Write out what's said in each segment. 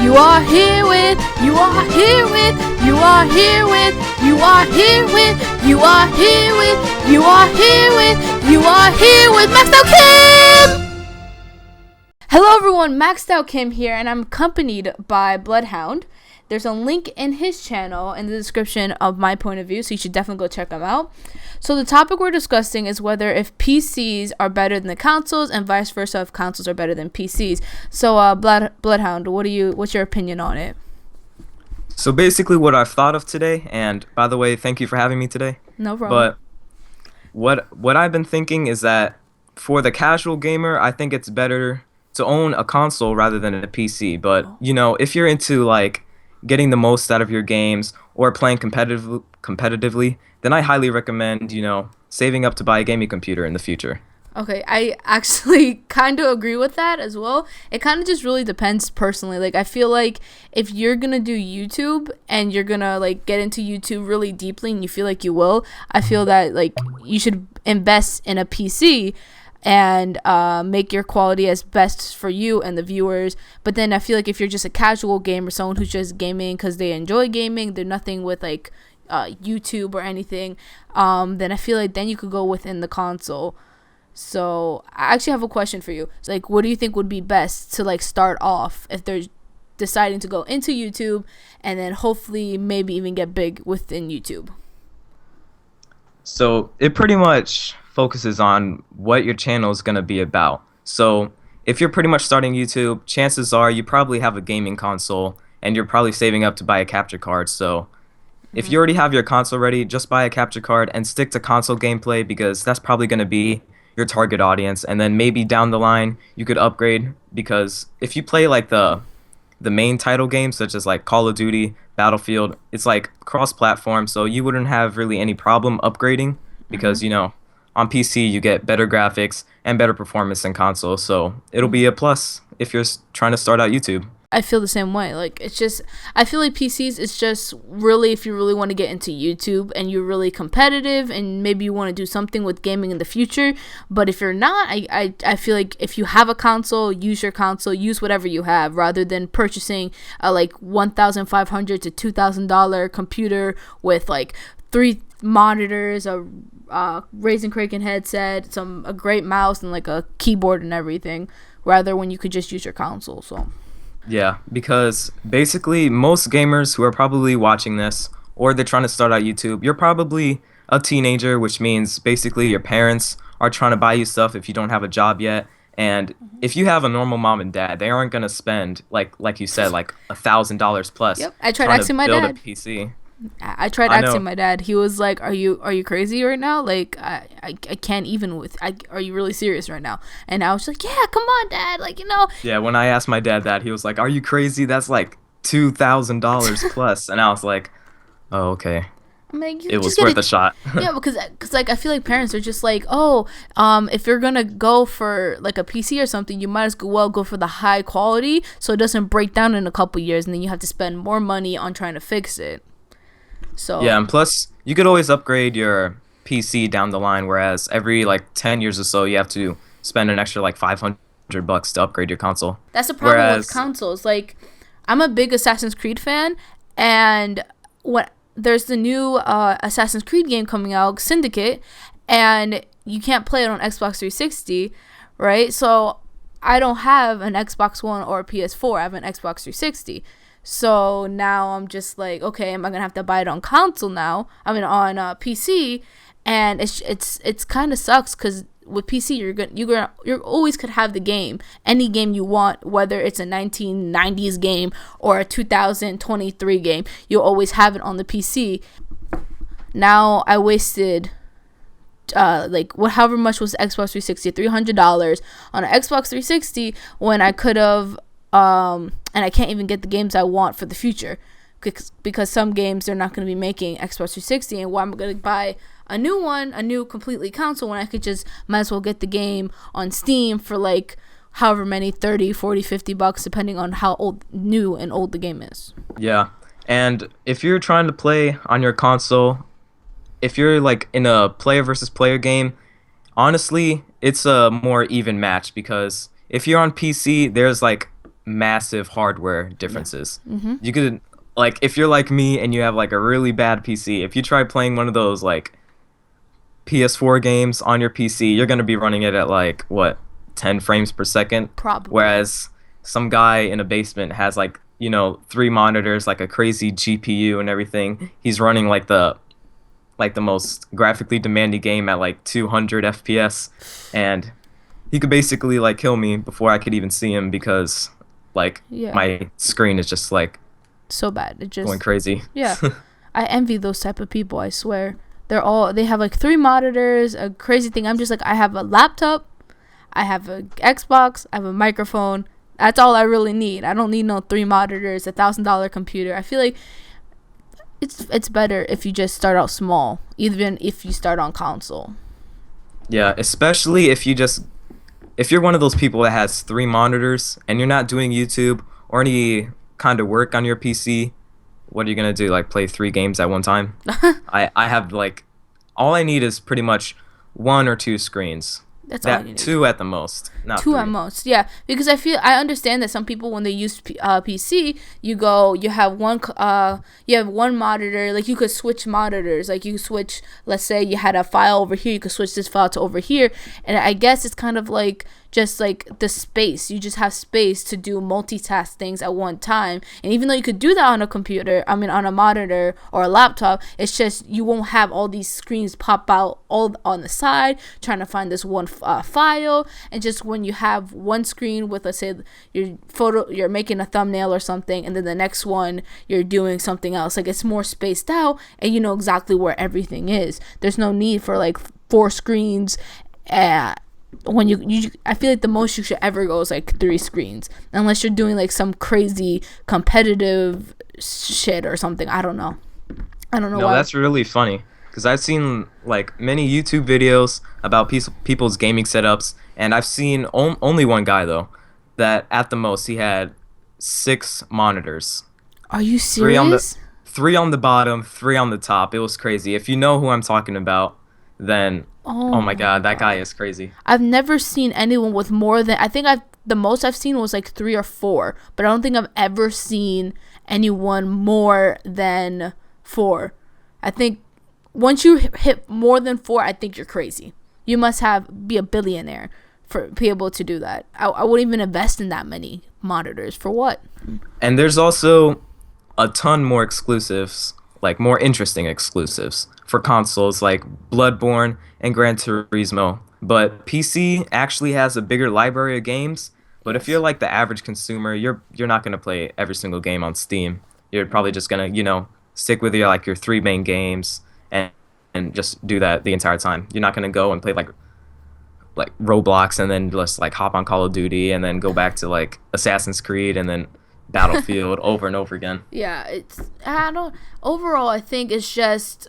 you are here with, you are here with, you are here with, you are here with, you are here with, you are here with, you are here with MAXedOutKim! Hello everyone, MAXedOutKim here, and I'm accompanied by Bloodhound. There's a link in his channel in the description of my point of view, so you should definitely go check him out. So the topic we're discussing is whether if PCs are better than the consoles and vice versa if consoles are better than PCs. So Bloodhound, what's your opinion on it? So basically what I've thought of today, and by the way, thank you for having me today. No problem. But what I've been thinking is that for the casual gamer, I think it's better to own a console rather than a PC. But, you know, if you're into like getting the most out of your games or playing competitively, then I highly recommend, you know, saving up to buy a gaming computer in the future. Okay, I actually kind of agree with that as well. It kind of just really depends personally. Like, I feel like if you're going to do YouTube and you're going to, like, get into YouTube really deeply and you feel like you will, I feel that, like, you should invest in a PC and make your quality as best for you and the viewers. But then I feel like if you're just a casual gamer, someone who's just gaming because they enjoy gaming, they're nothing with, like, YouTube or anything, then I feel like then you could go within the console. So I actually have a question for you. So, like, what do you think would be best to, like, start off if they're deciding to go into YouTube and then hopefully maybe even get big within YouTube? So it pretty much focuses on what your channel is going to be about. So if you're pretty much starting YouTube, chances are you probably have a gaming console and you're probably saving up to buy a capture card. So if you already have your console ready, just buy a capture card and stick to console gameplay because that's probably going to be your target audience. And then maybe down the line you could upgrade, because if you play like the main title games such as like Call of Duty, Battlefield, it's like cross-platform, so you wouldn't have really any problem upgrading because you know, on PC you get better graphics and better performance than console, so it'll be a plus if you're trying to start out YouTube. I feel the same way. Like, it's just, I feel like PCs, it's just really, if you really want to get into YouTube and you're really competitive and maybe you want to do something with gaming in the future. But if you're not, I feel like if you have a console, use your console, use whatever you have rather than purchasing a like $1,500 to $2,000 computer with like 3 monitors, a Razer Kraken headset, a great mouse, and like a keyboard and everything, rather when you could just use your console. So yeah, because basically most gamers who are probably watching this or they're trying to start out YouTube, you're probably a teenager, which means basically your parents are trying to buy you stuff if you don't have a job yet. And if you have a normal mom and dad, they aren't going to spend, like you said, like $1,000 plus. Yep, I tried asking my dad. Build a PC. I tried asking my dad. He was like, "Are you crazy right now? Like, I can't even with. Are you really serious right now?" And I was like, "Yeah, come on, Dad. Like, you know." Yeah, when I asked my dad that, he was like, "Are you crazy? That's like $2,000 plus." And I was like, "Oh, okay." I'm like, it was worth a shot. Yeah, because like I feel like parents are just like, oh, if you're gonna go for like a PC or something, you might as well go for the high quality so it doesn't break down in a couple years, and then you have to spend more money on trying to fix it. So yeah, and plus you could always upgrade your PC down the line, whereas every like 10 years or so you have to spend an extra like $500 to upgrade your console. That's the problem with consoles. Like, I'm a big Assassin's Creed fan, and there's the new Assassin's Creed game coming out, Syndicate, and you can't play it on Xbox 360, right? So I don't have an Xbox One or a PS4. I have an Xbox 360. So now I'm just like, okay, am I gonna have to buy it on console now? I mean, on PC, and it's kind of sucks because with PC you're always could have the game, any game you want, whether it's a 1990s game or a 2023 game, you'll always have it on the PC. Now I wasted however much was Xbox 360, $300 on an Xbox 360 when I could have. And I can't even get the games I want for the future because some games they're not going to be making Xbox 360, and why am I going to buy a new completely console when I could just might as well get the game on Steam for like however many, 30, 40, 50 bucks depending on how new and old the game is. Yeah, and if you're trying to play on your console, if you're like in a player versus player game, honestly it's a more even match, because if you're on PC, there's like massive hardware differences. Mm-hmm. You could, like, if you're like me and you have like a really bad PC, if you try playing one of those like PS4 games on your PC, you're gonna be running it at like what, 10 frames per second. Probably. Whereas some guy in a basement has like, 3 monitors, like a crazy GPU and everything. He's running like the most graphically demanding game at like 200 FPS, and he could basically like kill me before I could even see him because like my screen is just like so bad. It just going crazy. Yeah. I envy those type of people, I swear. They have like 3 monitors, a crazy thing. I'm just like, I have a laptop, I have a Xbox, I have a microphone. That's all I really need. I don't need no 3 monitors, $1,000 computer. I feel like it's better if you just start out small, even if you start on console. Yeah, especially if you're one of those people that has 3 monitors and you're not doing YouTube or any kind of work on your PC. What are you gonna do? Like play 3 games at one time? I have like, all I need is pretty much 1 or 2 screens. That's all you need. 2 at the most, not 2 3. at most. Yeah, because I understand that some people, when they use PC, you have one monitor. Like you could switch monitors. Like you could switch. Let's say you had a file over here, you could switch this file to over here. And I guess it's kind of like just like the space. You just have space to do multitask things at one time. And even though you could do that on a monitor or a laptop, it's just you won't have all these screens pop out all on the side trying to find this one file. And just when you have one screen with, let's say, you're making a thumbnail or something, and then the next one you're doing something else. Like it's more spaced out, and you know exactly where everything is. There's no need for like 4 screens. When you I feel like the most you should ever go is like 3 screens, unless you're doing like some crazy competitive shit or something. I don't know No, why. that's really funny because I've seen like many YouTube videos about people's gaming setups, and I've seen only one guy though that at the most he had 6 monitors. Are you serious? 3 on the bottom, 3 on the top. It was crazy. If you know who I'm talking about, then oh my god, that guy is crazy. I've never seen anyone with more than, the most I've seen was like 3 or 4, but I don't think I've ever seen anyone more than 4. I think once you hit more than 4, I think you're crazy. You must be a billionaire for be able to do that. I wouldn't even invest in that many monitors. For what? And there's also a ton more exclusives, like more interesting exclusives for consoles like Bloodborne and Gran Turismo. But PC actually has a bigger library of games. But if you're like the average consumer, you're not gonna play every single game on Steam. You're probably just gonna, stick with your 3 main games and just do that the entire time. You're not gonna go and play like Roblox and then just like hop on Call of Duty and then go back to like Assassin's Creed and then Battlefield over and over again. Yeah, overall I think it's just,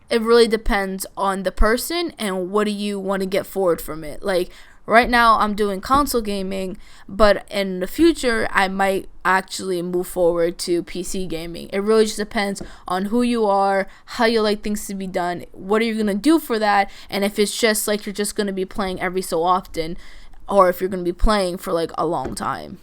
it really depends on the person and what do you want to get forward from it. Like right now I'm doing console gaming, but in the future I might actually move forward to PC gaming. It really just depends on who you are, how you like things to be done, what are you going to do for that, and if it's just like you're just going to be playing every so often, or if you're going to be playing for like a long time.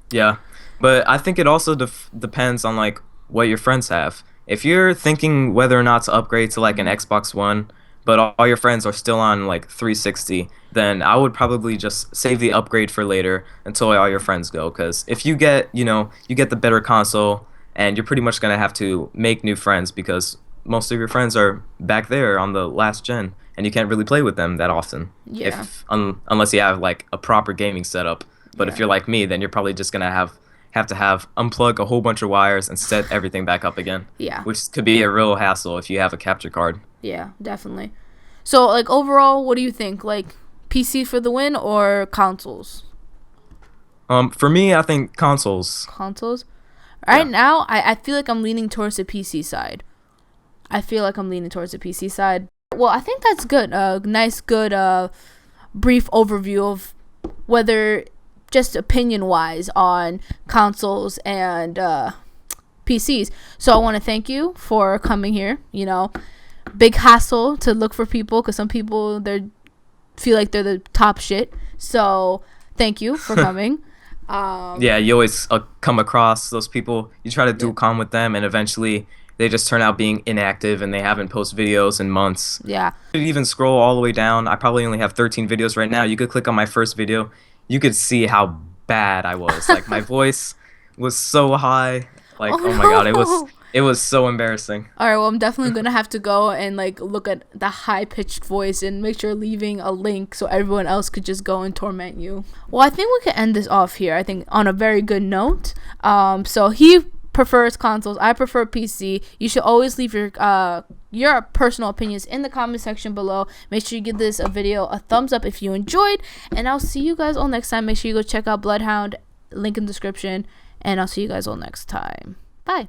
Yeah, but I think it also depends on like what your friends have. If you're thinking whether or not to upgrade to like an Xbox One, but all your friends are still on like 360, then I would probably just save the upgrade for later until all your friends go. Because if you get, you get the better console, and you're pretty much gonna have to make new friends because most of your friends are back there on the last gen, and you can't really play with them that often. Yeah. Unless you have like a proper gaming setup. But Yeah. if you're like me, then you're probably just gonna have to unplug a whole bunch of wires and set everything back up again. Yeah. Which could be a real hassle if you have a capture card. Yeah, definitely. So, like, overall, what do you think? Like, PC for the win or consoles? For me, I think consoles. Consoles? Right Yeah. now, I feel like I'm leaning towards the PC side. Well, I think that's good. Nice, good, brief overview of whether, just opinion-wise, on consoles and PCs. So I want to thank you for coming here. Big hassle to look for people because some people feel like they're the top shit. So thank you for coming. Yeah, you always come across those people. You try to do calm with them, and eventually they just turn out being inactive and they haven't posted videos in months. Yeah. You could even scroll all the way down. I probably only have 13 videos right now. You could click on my first video. You could see how bad I was. Like my voice was so high. Like oh my god, it was so embarrassing. All right, well, I'm definitely gonna have to go and like look at the high pitched voice and make sure leaving a link so everyone else could just go and torment you. Well, I think we can end this off here. I think on a very good note. So he prefers consoles. I prefer PC. You should always leave your personal opinions in the comment section below. Make sure you give this video a thumbs up if you enjoyed, and I'll see you guys all next time. Make sure you go check out Bloodhound, link in the description, and I'll see you guys all next time. Bye.